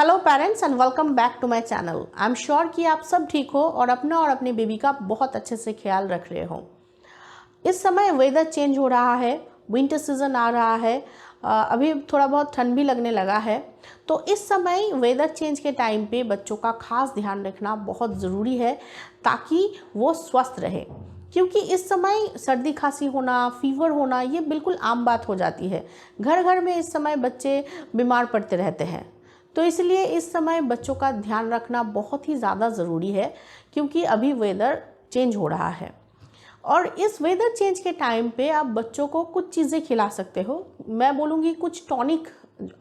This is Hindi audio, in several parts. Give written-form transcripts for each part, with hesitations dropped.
Hello parents and welcome back to my channel. I am sure कि आप सब ठीक हो और अपना और अपने बेबी का बहुत अच्छे से ख्याल रख रहे हो। इस समय वेदर चेंज हो रहा है, विंटर सीजन आ रहा है, अभी थोड़ा बहुत ठंड भी लगने लगा है। तो इस समय वेदर चेंज के टाइम पे बच्चों का खास ध्यान रखना बहुत ज़रूरी है ताकि वो स्वस्थ रहे, क्योंकि इस समय सर्दी खांसी होना, फीवर होना ये बिल्कुल आम बात हो जाती है। घर घर में इस समय बच्चे बीमार पड़ते रहते हैं। तो इसलिए इस समय बच्चों का ध्यान रखना बहुत ही ज़्यादा ज़रूरी है, क्योंकि अभी वेदर चेंज हो रहा है। और इस वेदर चेंज के टाइम पे आप बच्चों को कुछ चीज़ें खिला सकते हो। मैं बोलूँगी कुछ टॉनिक,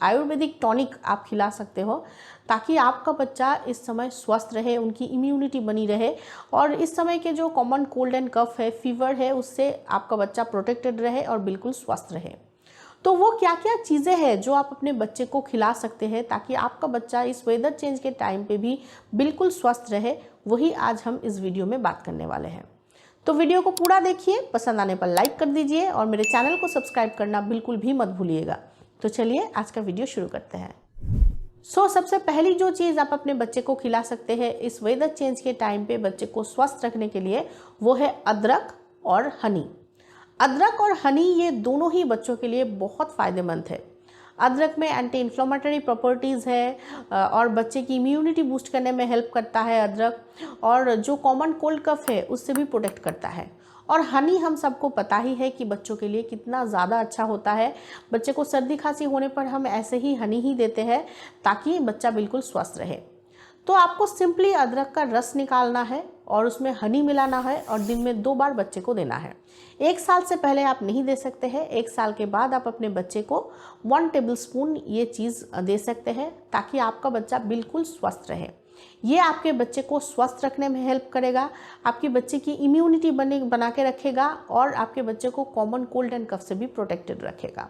आयुर्वेदिक टॉनिक आप खिला सकते हो ताकि आपका बच्चा इस समय स्वस्थ रहे, उनकी इम्यूनिटी बनी रहे और इस समय के जो कॉमन कोल्ड एंड कफ है, फीवर है, उससे आपका बच्चा प्रोटेक्टेड रहे और बिल्कुल स्वस्थ रहे। तो वो क्या क्या चीज़ें हैं जो आप अपने बच्चे को खिला सकते हैं ताकि आपका बच्चा इस वेदर चेंज के टाइम पे भी बिल्कुल स्वस्थ रहे, वही आज हम इस वीडियो में बात करने वाले हैं। तो वीडियो को पूरा देखिए, पसंद आने पर लाइक कर दीजिए और मेरे चैनल को सब्सक्राइब करना बिल्कुल भी मत भूलिएगा। तो चलिए आज का वीडियो शुरू करते हैं। सबसे पहली जो चीज़ आप अपने बच्चे को खिला सकते हैं इस वेदर चेंज के टाइम पे बच्चे को स्वस्थ रखने के लिए, वो है अदरक और हनी। अदरक और हनी ये दोनों ही बच्चों के लिए बहुत फ़ायदेमंद है। अदरक में एंटी इन्फ्लेमेटरी प्रॉपर्टीज़ है और बच्चे की इम्यूनिटी बूस्ट करने में हेल्प करता है अदरक, और जो कॉमन कोल्ड कफ है उससे भी प्रोटेक्ट करता है। और हनी हम सबको पता ही है कि बच्चों के लिए कितना ज़्यादा अच्छा होता है। बच्चे को सर्दी खांसी होने पर हम ऐसे ही हनी ही देते हैं ताकि बच्चा बिल्कुल स्वस्थ रहे। तो आपको सिंपली अदरक का रस निकालना है और उसमें हनी मिलाना है और दिन में 2 बार बच्चे को देना है। 1 साल से पहले आप नहीं दे सकते हैं, 1 साल के बाद आप अपने बच्चे को 1 टेबलस्पून ये चीज़ दे सकते हैं ताकि आपका बच्चा बिल्कुल स्वस्थ रहे। ये आपके बच्चे को स्वस्थ रखने में हेल्प करेगा, आपके बच्चे की इम्यूनिटी बना के रखेगा और आपके बच्चे को कॉमन कोल्ड एंड कफ से भी प्रोटेक्टेड रखेगा।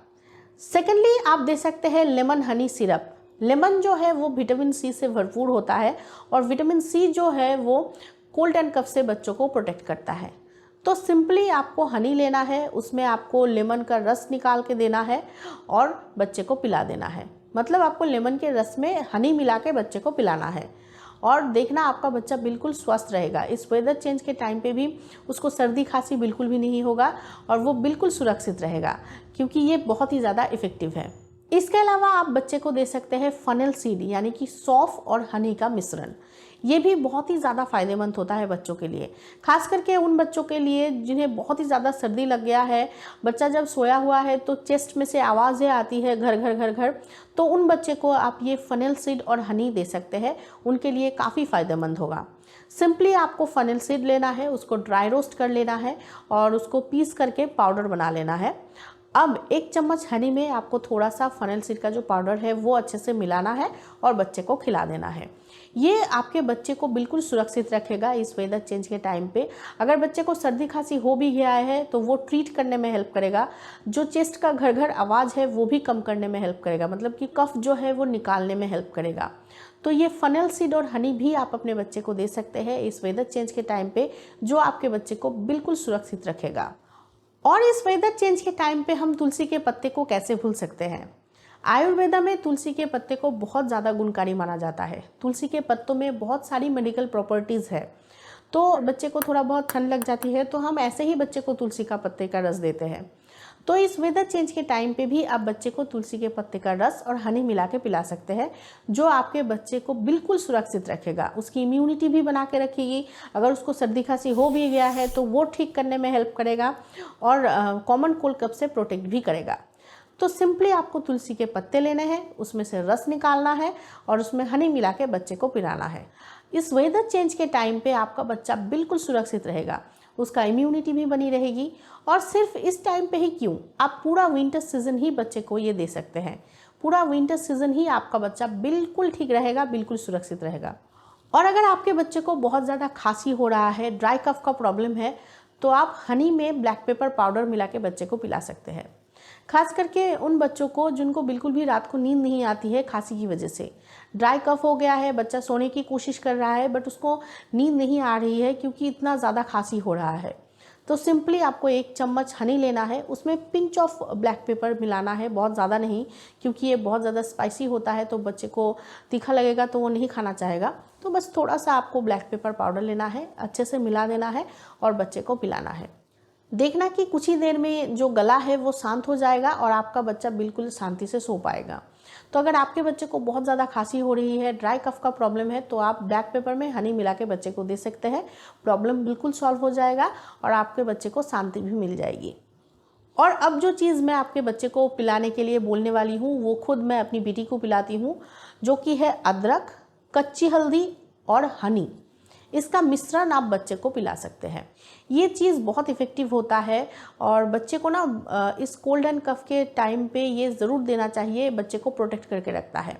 सेकेंडली आप दे सकते हैं लेमन हनी सिरप। लेमन जो है वो विटामिन सी से भरपूर होता है और विटामिन सी जो है वो कोल्ड एंड कफ से बच्चों को प्रोटेक्ट करता है। तो सिंपली आपको हनी लेना है, उसमें आपको लेमन का रस निकाल के देना है और बच्चे को पिला देना है। मतलब आपको लेमन के रस में हनी मिला के बच्चे को पिलाना है और देखना आपका बच्चा बिल्कुल स्वस्थ रहेगा। इस वेदर चेंज के टाइम पे भी उसको सर्दी खांसी बिल्कुल भी नहीं होगा और वो बिल्कुल सुरक्षित रहेगा, क्योंकि ये बहुत ही ज़्यादा इफ़ेक्टिव है। इसके अलावा आप बच्चे को दे सकते हैं फनेल सीड, यानी कि सौंफ और हनी का मिश्रण। ये भी बहुत ही ज़्यादा फायदेमंद होता है बच्चों के लिए, खास करके उन बच्चों के लिए जिन्हें बहुत ही ज़्यादा सर्दी लग गया है। बच्चा जब सोया हुआ है तो चेस्ट में से आवाज़ें आती है घर घर घर घर, तो उन बच्चे को आप ये फनेल सीड और हनी दे सकते हैं, उनके लिए काफ़ी फ़ायदेमंद होगा। सिंपली आपको फनेल सीड लेना है, उसको ड्राई रोस्ट कर लेना है और उसको पीस करके पाउडर बना लेना है। अब 1 चम्मच हनी में आपको थोड़ा सा फनेल सीड का जो पाउडर है वो अच्छे से मिलाना है और बच्चे को खिला देना है। ये आपके बच्चे को बिल्कुल सुरक्षित रखेगा इस वेदर चेंज के टाइम पे। अगर बच्चे को सर्दी खांसी हो भी गया है तो वो ट्रीट करने में हेल्प करेगा, जो चेस्ट का घर घर आवाज़ है वो भी कम करने में हेल्प करेगा, मतलब कि कफ जो है वो निकालने में हेल्प करेगा। तो ये फनेल सीड और हनी भी आप अपने बच्चे को दे सकते हैं इस वेदर चेंज के टाइम पे, जो आपके बच्चे को बिल्कुल सुरक्षित रखेगा। और इस वेदर चेंज के टाइम पे हम तुलसी के पत्ते को कैसे भूल सकते हैं। आयुर्वेदा में तुलसी के पत्ते को बहुत ज़्यादा गुणकारी माना जाता है। तुलसी के पत्तों में बहुत सारी मेडिकल प्रॉपर्टीज़ है। तो बच्चे को थोड़ा बहुत ठंड लग जाती है तो हम ऐसे ही बच्चे को तुलसी का पत्ते का रस देते हैं। तो इस वेदर चेंज के टाइम पे भी आप बच्चे को तुलसी के पत्ते का रस और हनी मिला के पिला सकते हैं, जो आपके बच्चे को बिल्कुल सुरक्षित रखेगा, उसकी इम्यूनिटी भी बना के रखेगी। अगर उसको सर्दी खांसी हो भी गया है तो वो ठीक करने में हेल्प करेगा और कॉमन कोल्ड कफ से प्रोटेक्ट भी करेगा। तो सिंपली आपको तुलसी के पत्ते लेने हैं, उसमें से रस निकालना है और उसमें हनी मिला के बच्चे को पिलाना है। इस वेदर चेंज के टाइम पे आपका बच्चा बिल्कुल सुरक्षित रहेगा, उसका इम्यूनिटी भी बनी रहेगी। और सिर्फ इस टाइम पे ही क्यों, आप पूरा विंटर सीजन ही बच्चे को ये दे सकते हैं। पूरा विंटर सीजन ही आपका बच्चा बिल्कुल ठीक रहेगा, बिल्कुल सुरक्षित रहेगा। और अगर आपके बच्चे को बहुत ज़्यादा खांसी हो रहा है, ड्राई कफ का प्रॉब्लम है, तो आप हनी में ब्लैक पेपर पाउडर मिला के बच्चे को पिला सकते हैं। खास करके उन बच्चों को जिनको बिल्कुल भी रात को नींद नहीं आती है खांसी की वजह से। ड्राई कफ हो गया है, बच्चा सोने की कोशिश कर रहा है बट उसको नींद नहीं आ रही है क्योंकि इतना ज़्यादा खांसी हो रहा है। तो सिंपली आपको 1 चम्मच हनी लेना है, उसमें पिंच ऑफ ब्लैक पेपर मिलाना है, बहुत ज़्यादा नहीं, क्योंकि ये बहुत ज़्यादा स्पाइसी होता है तो बच्चे को तीखा लगेगा तो वो नहीं खाना चाहेगा। तो बस थोड़ा सा आपको ब्लैक पेपर पाउडर लेना है, अच्छे से मिला देना है और बच्चे को पिलाना है। देखना कि कुछ ही देर में जो गला है वो शांत हो जाएगा और आपका बच्चा बिल्कुल शांति से सो पाएगा। तो अगर आपके बच्चे को बहुत ज़्यादा खांसी हो रही है, ड्राई कफ का प्रॉब्लम है, तो आप ब्लैक पेपर में हनी मिला के बच्चे को दे सकते हैं। प्रॉब्लम बिल्कुल सॉल्व हो जाएगा और आपके बच्चे को शांति भी मिल जाएगी। और अब जो चीज़ मैं आपके बच्चे को पिलाने के लिए बोलने वाली हूँ वो खुद मैं अपनी बेटी को पिलाती हूँ, जो कि है अदरक, कच्ची हल्दी और हनी। इसका मिश्रण आप बच्चे को पिला सकते हैं। ये चीज़ बहुत इफ़ेक्टिव होता है और बच्चे को ना इस कोल्ड एंड कफ के टाइम पे ये ज़रूर देना चाहिए, बच्चे को प्रोटेक्ट करके रखता है।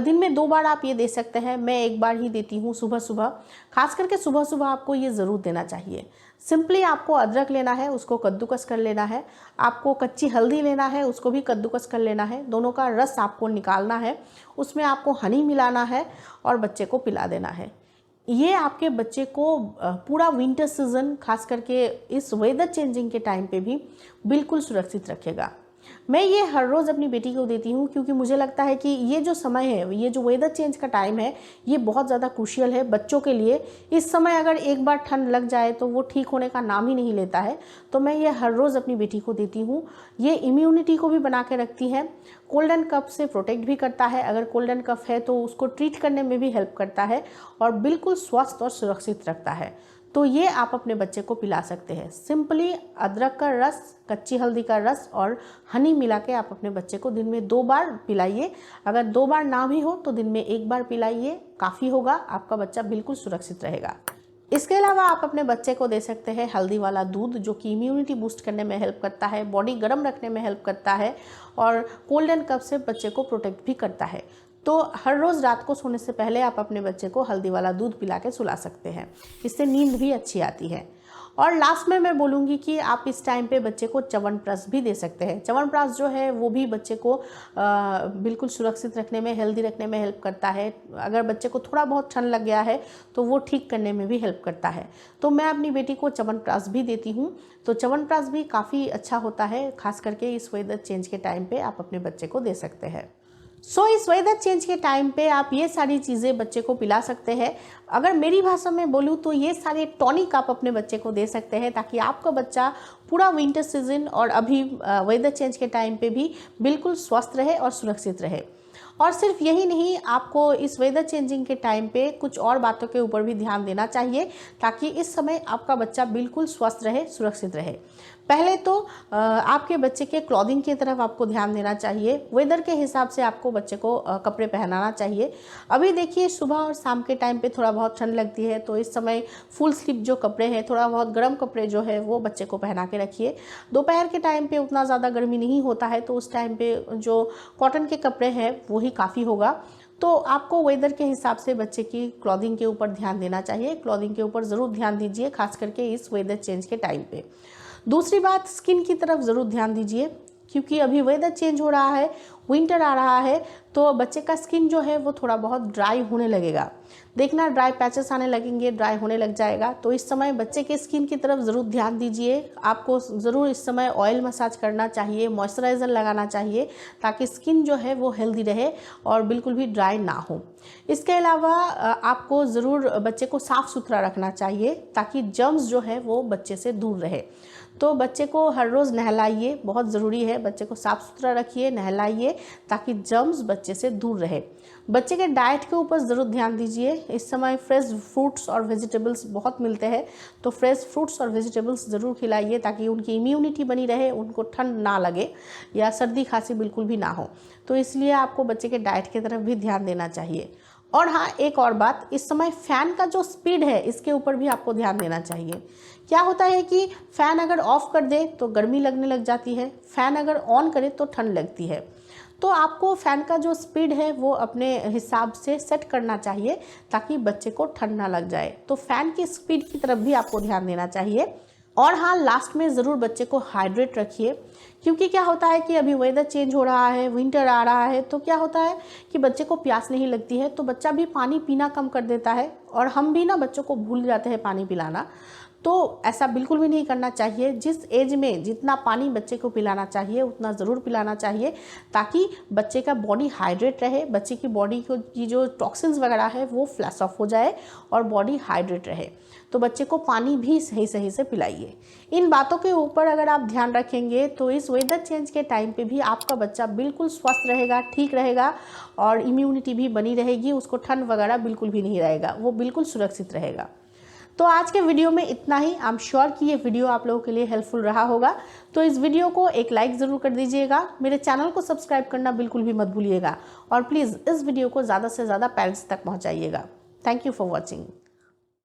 दिन में 2 बार आप ये दे सकते हैं, मैं 1 बार ही देती हूँ सुबह सुबह। खास करके सुबह सुबह आपको ये ज़रूर देना चाहिए। सिंपली आपको अदरक लेना है, उसको कद्दूकस कर लेना है, आपको कच्ची हल्दी लेना है, उसको भी कद्दूकस कर लेना है, दोनों का रस आपको निकालना है, उसमें आपको हनी मिलाना है और बच्चे को पिला देना है। ये आपके बच्चे को पूरा विंटर सीज़न, खास करके इस वेदर चेंजिंग के टाइम पे भी बिल्कुल सुरक्षित रखेगा। मैं ये हर रोज़ अपनी बेटी को देती हूँ, क्योंकि मुझे लगता है कि ये जो समय है, ये जो वेदर चेंज का टाइम है, ये बहुत ज़्यादा क्रूशियल है बच्चों के लिए। इस समय अगर एक बार ठंड लग जाए तो वो ठीक होने का नाम ही नहीं लेता है। तो मैं ये हर रोज़ अपनी बेटी को देती हूँ। ये इम्यूनिटी को भी बना के रखती है, कोल्ड एंड कफ से प्रोटेक्ट भी करता है। अगर कोल्ड एंड कफ है तो उसको ट्रीट करने में भी हेल्प करता है और बिल्कुल स्वस्थ और सुरक्षित रखता है। तो ये आप अपने बच्चे को पिला सकते हैं। सिंपली अदरक का रस, कच्ची हल्दी का रस और हनी मिला के आप अपने बच्चे को दिन में 2 बार पिलाइए। अगर 2 बार ना भी हो तो दिन में 1 बार पिलाइए, काफ़ी होगा, आपका बच्चा बिल्कुल सुरक्षित रहेगा। इसके अलावा आप अपने बच्चे को दे सकते हैं हल्दी वाला दूध, जो कि इम्यूनिटी बूस्ट करने में हेल्प करता है, बॉडी गर्म रखने में हेल्प करता है और कोल्ड एंड कफ से बच्चे को प्रोटेक्ट भी करता है। तो हर रोज़ रात को सोने से पहले आप अपने बच्चे को हल्दी वाला दूध पिला के सुला सकते हैं, इससे नींद भी अच्छी आती है। और लास्ट में मैं बोलूँगी कि आप इस टाइम पे बच्चे को च्यवनप्राश भी दे सकते हैं। च्यवनप्राश जो है वो भी बच्चे को बिल्कुल सुरक्षित रखने में, हेल्दी रखने में हेल्प करता है। अगर बच्चे को थोड़ा बहुत ठंड लग गया है तो वो ठीक करने में भी हेल्प करता है। तो मैं अपनी बेटी को च्यवनप्राश भी देती हूँ। तो च्यवनप्राश भी काफ़ी अच्छा होता है, खास करके इस वेदर चेंज के टाइम पर आप अपने बच्चे को दे सकते हैं। इस वेदर चेंज के टाइम पे आप ये सारी चीज़ें बच्चे को पिला सकते हैं। अगर मेरी भाषा में बोलूँ तो ये सारे टॉनिक आप अपने बच्चे को दे सकते हैं, ताकि आपका बच्चा पूरा विंटर सीजन और अभी वेदर चेंज के टाइम पे भी बिल्कुल स्वस्थ रहे और सुरक्षित रहे। और सिर्फ यही नहीं, आपको इस वेदर चेंजिंग के टाइम पे कुछ और बातों के ऊपर भी ध्यान देना चाहिए, ताकि इस समय आपका बच्चा बिल्कुल स्वस्थ रहे, सुरक्षित रहे। पहले तो आपके बच्चे के क्लॉथिंग की तरफ आपको ध्यान देना चाहिए। वेदर के हिसाब से आपको बच्चे को कपड़े पहनाना चाहिए। अभी देखिए सुबह और शाम के टाइम पे थोड़ा बहुत ठंड लगती है, तो इस समय फुल स्लीव जो कपड़े हैं, थोड़ा बहुत गर्म कपड़े जो है वो बच्चे को पहना के रखिए। दोपहर के टाइम पे उतना ज़्यादा गर्मी नहीं होता है, तो उस टाइम पे जो कॉटन के कपड़े हैं वही काफ़ी होगा। तो आपको वेदर के हिसाब से बच्चे की क्लॉथिंग के ऊपर ध्यान देना चाहिए। क्लॉथिंग के ऊपर ज़रूर ध्यान दीजिए, खास करके इस वेदर चेंज के टाइम पे। दूसरी बात, स्किन की तरफ ज़रूर ध्यान दीजिए, क्योंकि अभी वेदर चेंज हो रहा है, विंटर आ रहा है, तो बच्चे का स्किन जो है वो थोड़ा बहुत ड्राई होने लगेगा। देखना ड्राई पैचेस आने लगेंगे, ड्राई होने लग जाएगा। तो इस समय बच्चे के स्किन की तरफ ज़रूर ध्यान दीजिए। आपको ज़रूर इस समय ऑयल मसाज करना चाहिए, मॉइस्चराइज़र लगाना चाहिए, ताकि स्किन जो है वो हेल्दी रहे और बिल्कुल भी ड्राई ना हो। इसके अलावा आपको ज़रूर बच्चे को साफ़ सुथरा रखना चाहिए, ताकि जर्म्स जो है वो बच्चे से दूर रहे। तो बच्चे को हर रोज़ नहलाइए, बहुत ज़रूरी है। बच्चे को साफ़ सुथरा रखिए, नहलाइए, ताकि जर्म्स बच्चे से दूर रहे। बच्चे के डाइट के ऊपर ज़रूर ध्यान दीजिए। इस समय फ्रेश फ्रूट्स और वेजिटेबल्स बहुत मिलते हैं, तो फ्रेश फ्रूट्स और वेजिटेबल्स ज़रूर खिलाइए, ताकि उनकी इम्यूनिटी बनी रहे, उनको ठंड ना लगे या सर्दी खांसी बिल्कुल भी ना हो। तो इसलिए आपको बच्चे के डाइट की तरफ भी ध्यान देना चाहिए। और हाँ, एक और बात, इस समय फ़ैन का जो स्पीड है इसके ऊपर भी आपको ध्यान देना चाहिए। क्या होता है कि फ़ैन अगर ऑफ़ कर दे तो गर्मी लगने लग जाती है, फ़ैन अगर ऑन करे तो ठंड लगती है। तो आपको फ़ैन का जो स्पीड है वो अपने हिसाब से सेट करना चाहिए, ताकि बच्चे को ठंड ना लग जाए। तो फ़ैन की स्पीड की तरफ भी आपको ध्यान देना चाहिए। और हाँ, लास्ट में ज़रूर बच्चे को हाइड्रेट रखिए, क्योंकि क्या होता है कि अभी वेदर चेंज हो रहा है, विंटर आ रहा है, तो क्या होता है कि बच्चे को प्यास नहीं लगती है, तो बच्चा भी पानी पीना कम कर देता है और हम भी ना बच्चों को भूल जाते हैं पानी पिलाना। तो ऐसा बिल्कुल भी नहीं करना चाहिए। जिस एज में जितना पानी बच्चे को पिलाना चाहिए उतना ज़रूर पिलाना चाहिए, ताकि बच्चे का बॉडी हाइड्रेट रहे, बच्चे की बॉडी को की जो टॉक्सिन्स वगैरह है वो फ्लैश ऑफ हो जाए और बॉडी हाइड्रेट रहे। तो बच्चे को पानी भी सही से पिलाइए। इन बातों के ऊपर अगर आप ध्यान रखेंगे तो इस वेदर चेंज के टाइम पे भी आपका बच्चा बिल्कुल स्वस्थ रहेगा, ठीक रहेगा और इम्यूनिटी भी बनी रहेगी, उसको ठंड वगैरह बिल्कुल भी नहीं रहेगा, वो बिल्कुल सुरक्षित रहेगा। तो आज के वीडियो में इतना ही। आई एम श्योर कि ये वीडियो आप लोगों के लिए हेल्पफुल रहा होगा। तो इस वीडियो को एक लाइक ज़रूर कर दीजिएगा, मेरे चैनल को सब्सक्राइब करना बिल्कुल भी मत भूलिएगा और प्लीज़ इस वीडियो को ज़्यादा से ज़्यादा पेरेंट्स तक पहुँचाइएगा। Thank you for watching.